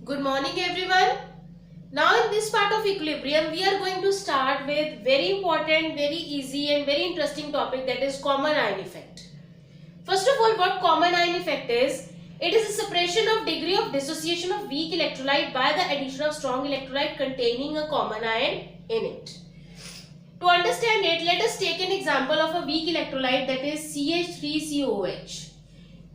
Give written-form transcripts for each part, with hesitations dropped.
Good morning everyone. Now in this part of equilibrium we are going to start with very important, very easy and very interesting topic, that is common ion effect. First of all, what common ion effect is? It is a separation of degree of dissociation of weak electrolyte by the addition of strong electrolyte containing a common ion in it. To understand it, let us take an example of a weak electrolyte, that is CH3COH.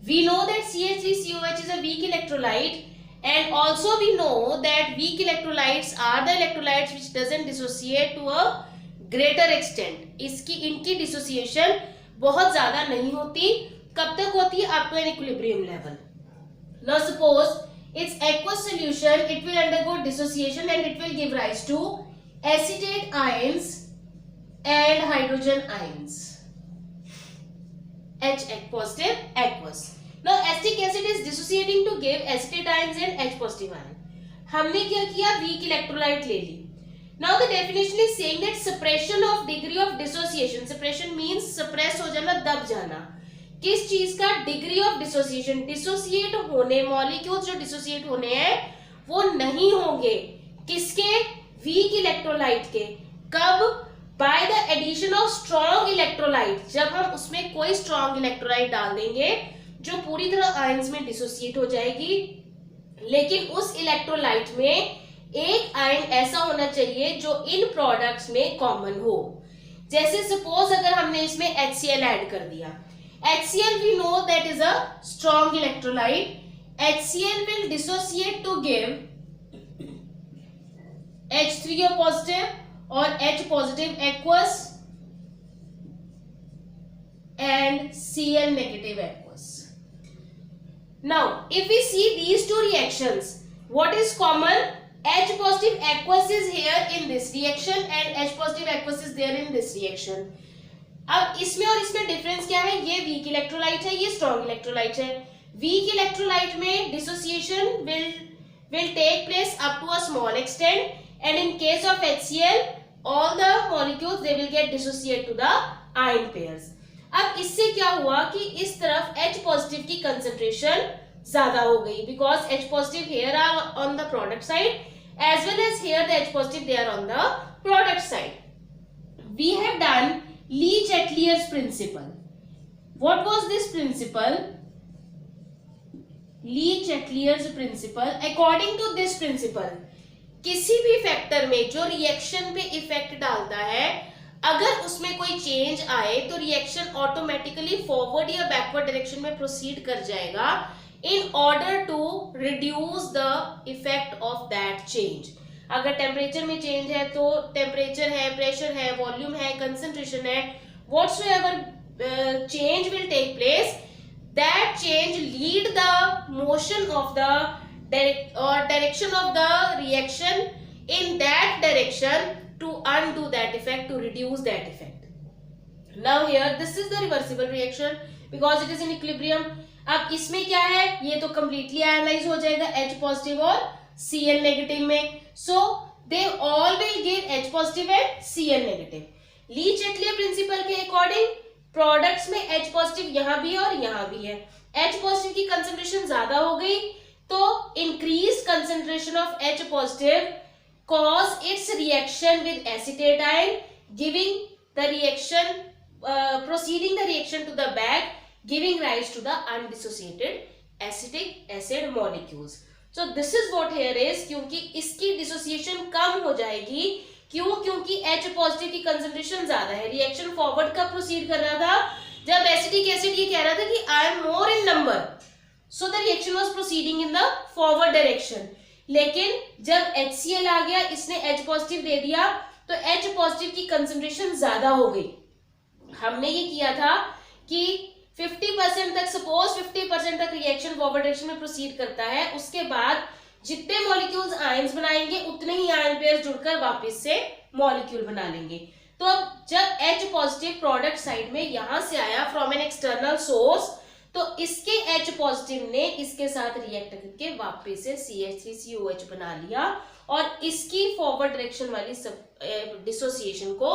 We know that CH3COH is a weak electrolyte, and also we know that weak electrolytes are the electrolytes which doesn't dissociate to a greater extent. इनकी dissociation बहुत ज़्यादा नहीं होती. कब तक होती है? Up to an equilibrium level. Now suppose its aqueous solution, it will undergo dissociation and it will give rise to acetate ions and hydrogen ions. H positive aqueous. Now acetic acid is dissociating to give acetate ions and H positive ion. हमने क्या किया? Weak electrolyte ले ली. Now the definition is saying that suppression of degree of dissociation. Suppression means suppress हो जाना, दब जाना. किस चीज का? Degree of dissociation. Dissociate होने, molecules जो dissociate होने हैं वो नहीं होंगे. किसके? Weak electrolyte के. कब? By the addition of strong electrolyte. जब हम उसमें कोई strong electrolyte डाल देंगे जो पूरी तरह आयंस में डिसोसिएट हो जाएगी, लेकिन उस इलेक्ट्रोलाइट में एक आयन ऐसा होना चाहिए जो इन प्रोडक्ट्स में कॉमन हो. जैसे सपोज अगर हमने इसमें HCl ऐड कर दिया. HCl we know that is a strong electrolyte. HCl will dissociate to give H3O positive or H positive aqueous and Cl negative aqueous. Now, if we see these two reactions, what is common? H positive aqueous is here in this reaction and H positive aqueous is there in this reaction. अब इसमें और इसमें difference क्या है? ये week electrolyte है, ये strong electrolyte है. वीक इलेक्ट्रोलाइट में dissociation will take place up to a small extent, and in case of HCl all the molecules they will get dissociate to the ion pairs. अब इससे क्या हुआ कि इस तरफ H पॉजिटिव की कंसंट्रेशन ज्यादा हो गई, because H positive here are on the product side as well as here the H positive they are on the product side. We have done Le-Chatelier's principle. What was this principle? Le-Chatelier's principle. According to this principle, किसी भी factor में जो reaction पे effect डालता है, अगर उसमें कोई चेंज आए तो रिएक्शन ऑटोमेटिकली फॉरवर्ड या बैकवर्ड डायरेक्शन में प्रोसीड कर जाएगा in order to reduce the effect of that change. अगर टेम्परेचर में चेंज है तो टेम्परेचर है, प्रेशर है, वॉल्यूम है, कंसंट्रेशन है, whatsoever change will take place, that change lead the motion of the direction of the reaction in that direction to undo that effect, to reduce that effect. Now here this is the reversible reaction because it is in equilibrium. अब इसमें क्या है? ये तो completely ionized हो जाएगा H positive और Cl negative में. So they all will give H positive and Cl negative. Le-Chatelier principle के according products में H positive यहाँ भी है और यहाँ भी है. H positive की concentration ज्यादा हो गई तो increased concentration of H positive cause its reaction with acetate ion, giving the reaction, proceeding the reaction to the back, giving rise to the undissociated acetic acid molecules. So this is what here is. क्योंकि इसकी dissociation कम हो जाएगी. क्यों? क्योंकि H positive की concentration ज्यादा है. reaction forward का proceed कर रहा था जब acetic acid ये कह रहा था कि I am more in number. So the reaction was proceeding in the forward direction. लेकिन जब HCl आ गया, इसने H positive दे दिया तो H positive की concentration ज्यादा हो गई. हमने ये किया था कि 50% तक, suppose 50% तक reaction forward direction में proceed करता है, उसके बाद जितने molecules ions बनाएंगे उतने ही ion pairs जुड़कर वापस से molecule बना लेंगे. तो अब जब H positive product side में यहां से आया from an external source, तो इसके H पॉजिटिव ने इसके साथ रिएक्ट करके वापस से CH3COH बना लिया और इसकी फॉरवर्ड डायरेक्शन वाली डिसोसिएशन को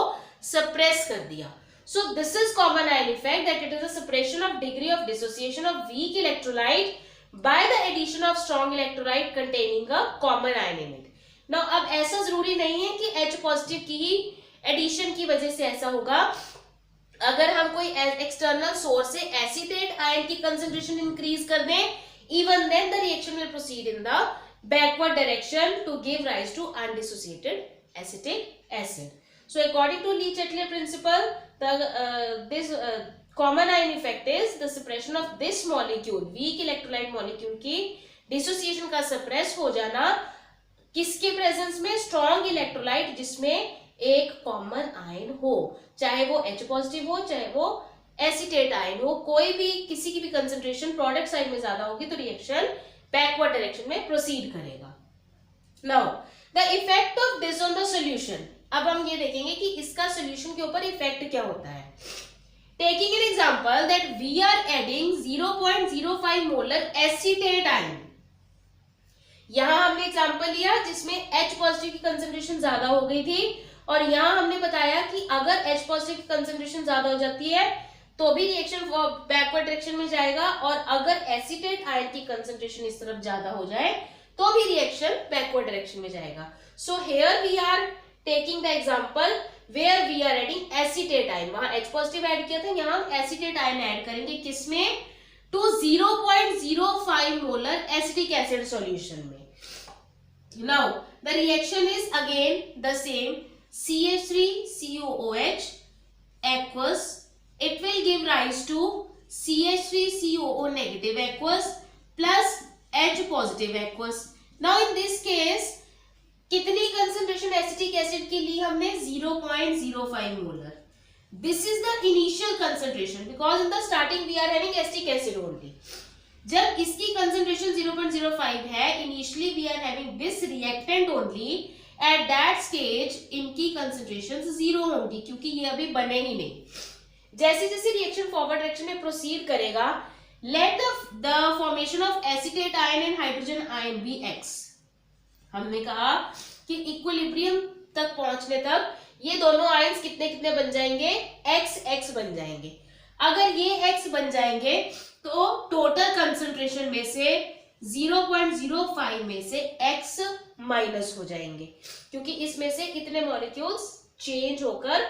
सप्रेस कर दिया. So this is common ion effect, that it is a separation of degree of dissociation of weak electrolyte by the addition of strong electrolyte containing a common ion in it. Now अब ऐसा जरूरी नहीं है कि H positive की ही addition की वजह से ऐसा होगा. अगर हम कोई एक्सटर्नल सोर्स से एसिटेट आयन की कंसंट्रेशन इंक्रीज कर दें, even then the reaction will proceed in the backward direction to give rise to undissociated acetic acid. So according to Lee-Chatelier principle, this common ion effect is the suppression of this molecule, weak electrolyte molecule की dissociation का suppress हो जाना किसके presence में? Strong electrolyte जिसमें एक common ion हो, चाहे वो H पॉजिटिव हो चाहे वो एसिटेट आयन हो, कोई भी किसी की भी कंसंट्रेशन प्रोडक्ट साइड में ज्यादा होगी तो रिएक्शन बैकवर्ड डायरेक्शन में प्रोसीड करेगा. Now the effect of this on the solution. अब हम ये देखेंगे कि इसका सॉल्यूशन के ऊपर इफेक्ट क्या होता है. Taking an example that we are adding 0.05 molar acetate ion. यहां हमने एग्जांपल लिया जिसमें H पॉजिटिव की कंसंट्रेशन ज्यादा हो गई थी और यहां हमने बताया कि अगर H पॉजिटिव की कंसंट्रेशन ज्यादा हो जाती है तो भी रिएक्शन बैकवर्ड डायरेक्शन में जाएगा और अगर एसिटेट आयन की कंसंट्रेशन इस तरफ ज्यादा हो जाए तो भी रिएक्शन बैकवर्ड डायरेक्शन में जाएगा. So here we are taking the example where we are adding acetate ion. वहां H पॉजिटिव ऐड किया था, यहां हम एसिटेट आयन ऐड करेंगे किसमें? To 0.05 molar acetic acid solution में. Now the reaction is again the same. CH3COOH aqueous, it will give rise to CH3COO negative aqueous plus H positive aqueous. Now in this case कितनी concentration acetic acid की ली हमने? 0.05 molar. This is the initial concentration because in the starting we are having acetic acid only. जब इसकी concentration 0.05 है, initially we are having this reactant only. At that stage इनकी concentration 0 होंगी क्योंकि ये अभी बने ही नहीं. जैसे जैसे रिएक्शन फॉरवर्ड डायरेक्शन में प्रोसीड करेगा, let the formation of acetate ion and hydrogen ion be X. हमने कहा कि इक्विलिब्रियम तक पहुंचने तक ये दोनों आयन्स कितने कितने बन जाएंगे? X बन जाएंगे. अगर ये X बन जाएंगे तो टोटल कंसंट्रेशन में से 0.05 में से X माइनस हो जाएंगे क्योंकि इसमें से इतने मॉलिक्यूल्स चेंज होकर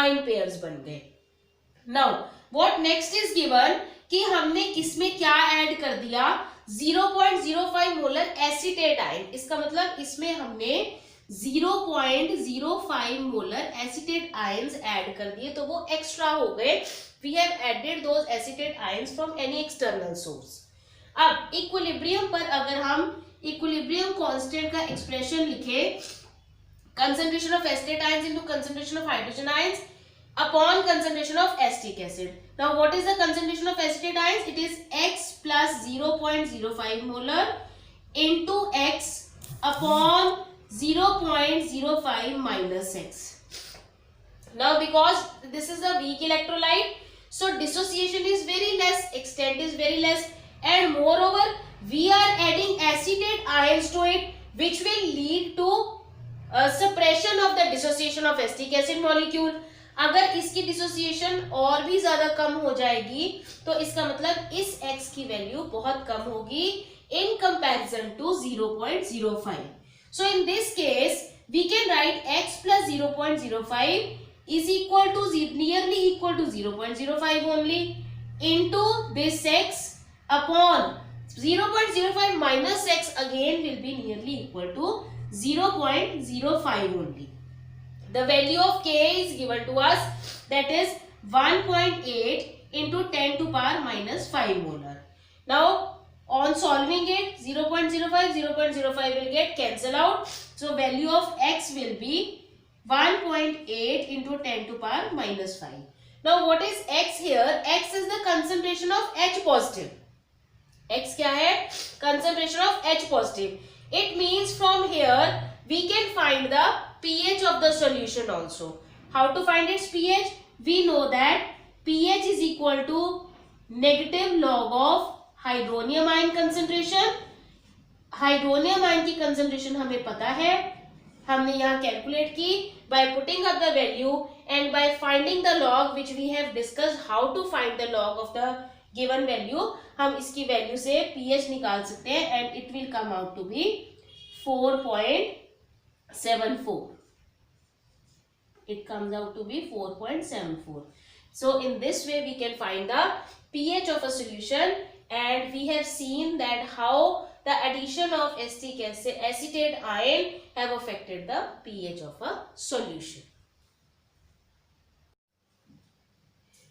आयन पेयर्स बन गए. Now what next is given कि हमने इसमें क्या ऐड कर दिया? 0.05 मोलर एसिटेट आयन. इसका मतलब इसमें हमने 0.05 मोलर एसिटेट आयंस ऐड कर दिए तो वो एक्स्ट्रा हो गए. We have added those acetate ions from any external source. अब इक्विलिब्रियम पर अगर हम इक्विलिब्रियम कांस्टेंट का एक्सप्रेशन लिखे, concentration of acetate ions into concentration of hydrogen ions upon concentration of acetic acid. Now what is the concentration of acetate ions? It is X plus 0.05 molar into X upon 0.05 minus X. Now because this is a weak electrolyte, so dissociation is very less, extent is very less, and moreover we are adding acetate ions to it which will lead to suppression of the dissociation of acetic acid molecule. अगर इसकी dissociation और भी ज्यादा कम हो जाएगी तो इसका मतलब इस X की वैल्यू बहुत कम होगी in comparison to 0.05. So in this case we can write X plus 0.05 is equal to nearly equal to 0.05 only into this X upon 0.05 minus X again will be nearly equal to 0.05 only. The value of K is given to us, that is 1.8 into 10 to power minus 5 molar. Now on solving it, 0.05 will get cancelled out. So value of X will be 1.8 into 10 to power minus 5. Now what is X here? X is the concentration of H positive. X क्या है? Concentration of H positive. It means from here we can find the pH of the solution also. How to find its pH? We know that pH is equal to negative log of hydronium ion concentration. Hydronium ion की concentration हमें पता है, हमने यहाँ calculate की by putting up the value and by finding the log which we have discussed how to find the log of the given value, हम इसकी value से pH निकाल सकते हैं and it will come out to be 4.74. It comes out to be 4.74. So in this way we can find the pH of a solution, and we have seen that how the addition of acetic acid, acetate ion have affected the pH of a solution.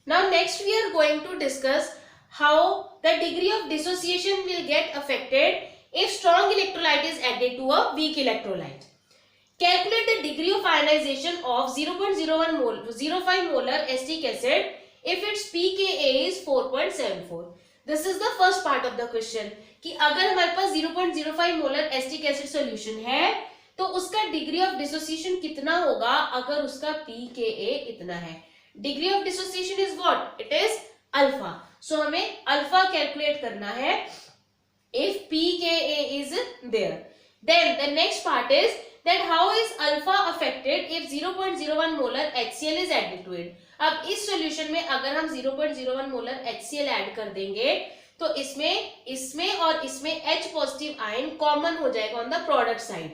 Now next we are going to discuss how the degree of dissociation will get affected if strong electrolyte is added to a weak electrolyte. Calculate the degree of ionization of 0.05 molar acetic acid if its pKa is 4.74. This is the first part of the question कि अगर हमारे पास 0.05 molar acetic acid solution है तो उसका degree of dissociation कितना होगा अगर उसका pKa इतना है. Degree of dissociation is what? It is alpha. So हमें अल्फा कैलकुलेट करना है if pKa is there. Then the next part is that how is alpha affected if 0.01 molar HCl is added to it. अब इस solution में अगर हम 0.01 molar HCl add कर देंगे तो इसमें और इसमें H पॉजिटिव आयन कॉमन हो जाएगा on the product side.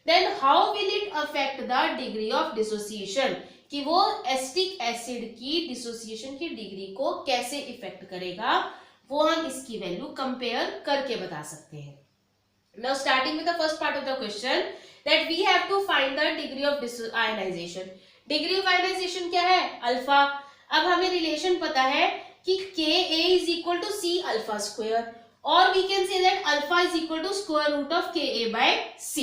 Then how will it affect the degree of dissociation, कि वो एसिटिक एसिड की डिसोसिएशन की डिग्री को कैसे इफेक्ट करेगा, वो हम इसकी वैल्यू कंपेयर करके बता सकते हैं. Now starting with the first part of the question, that we have to find the degree of ionization. Degree of ionization क्या है? अल्फा. अब हमें रिलेशन पता है कि Ka is equal to C alpha square, or we can say that alpha is equal to square root of Ka by C.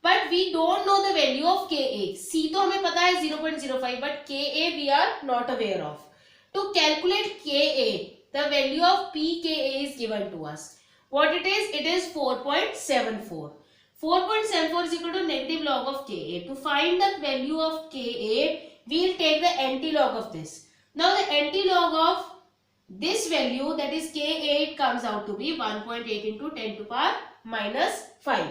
But we don't know the value of Ka. C तो हमें पता है 0.05, but Ka we are not aware of. To calculate Ka, the value of pKa is given to us. What it is? It is 4.74. 4.74 is equal to negative log of Ka. To find the value of Ka, we will take the antilog of this. Now the antilog of this value, that is Ka, it comes out to be 1.8 into 10 to power minus 5.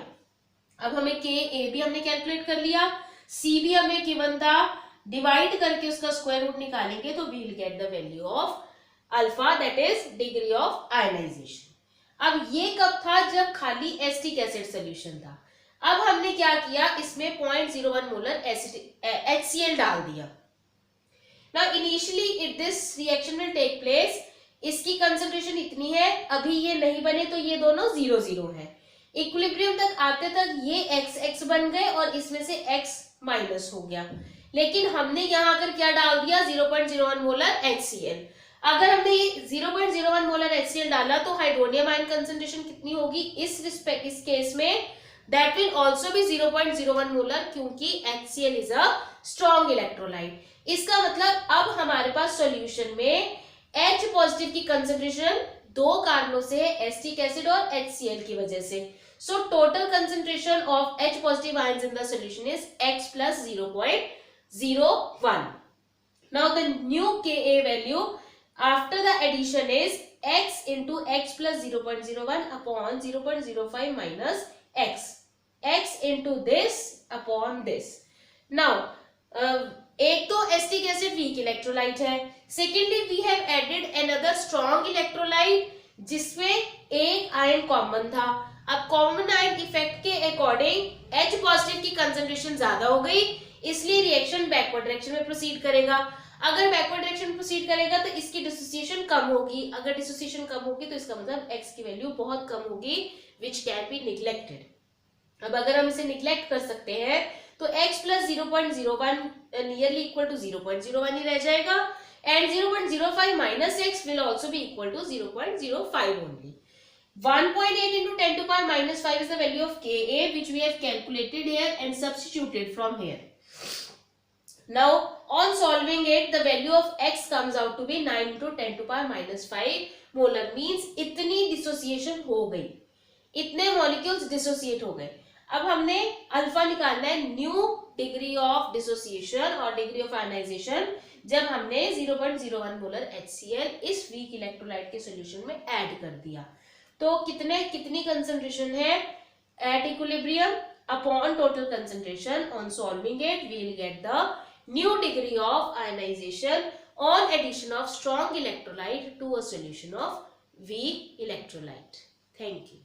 अब हमें Ka भी हमने calculate कर लिया, C भी हमें given था, divide करके उसका स्क्वायर रूट निकालेंगे तो we will get the value of alpha, that is degree of ionization. अब ये कब था? जब खाली एसिटिक एसिड सॉल्यूशन था. अब हमने क्या किया, इसमें 0.01 मोलर HCl डाल दिया. Now initially this reaction will take place. इसकी कंसंट्रेशन इतनी है, अभी ये नहीं बने तो ये दोनों 0 है. इक्विलिब्रियम तक आते तक ये x बन गए और इसमें से x माइनस हो गया. लेकिन हमने यहाँ आकर क्या डाल दिया? 0.01 मोलर HCl. अगर हमने 0.01 मोलर HCl डाला तो हाइड्रोनियम आयन कंसंट्रेशन कितनी होगी इस केस में? That will also be 0.01 molar, क्योंकि HCl is a strong electrolyte. इसका मतलब अब हमारे पास सॉल्यूशन में H पॉजिटिव की कंसंट्रेशन दो कारणों से है, एसिटिक एसिड और HCl की वजह से. So total concentration of H positive ions in the solution is X plus 0.01. Now the new Ka value after the addition is x into x plus 0.01 upon 0.05 minus x into this upon this. Now एक तो acetic acid weak electrolyte है, secondly we have added another strong electrolyte जिसमें एक ion common था. अब common ion effect के according H positive की concentration ज्यादा हो गई, इसलिए रिएक्शन बैकवर्ड डायरेक्शन में प्रोसीड करेगा. अगर बैकवर्ड डायरेक्शन में प्रोसीड करेगा तो इसकी डिसोसिएशन कम होगी. अगर डिसोसिएशन कम होगी तो इसका मतलब x की वैल्यू बहुत कम होगी, विच कैन बी निग्लेक्टेड. अब अगर हम इसे निग्लेक्ट कर सकते हैं तो x plus 0.01 nearly equal to 0.01 ही रह जाएगा, and 0.05 minus x will also be equal to 0.05 only. 1.8 into 10 to power minus 5 is the value of Ka, which we have calculated here and substituted from here. Now on solving it, the value of x comes out to be 9 into 10 to power minus 5 molar, means इतनी dissociation हो गई, इतने molecules dissociate हो गए. अब हमने alpha निकालना है, न्यू डिग्री ऑफ डिसोसिएशन और डिग्री ऑफ आयनाइजेशन, जब हमने 0.01 मोलर HCl इस वीक इलेक्ट्रोलाइट के सॉल्यूशन में ऐड कर दिया. तो कितनी कंसंट्रेशन है at equilibrium upon total concentration. On solving it we will get the new degree of ionisation on addition of strong electrolyte to a solution of weak electrolyte. Thank you.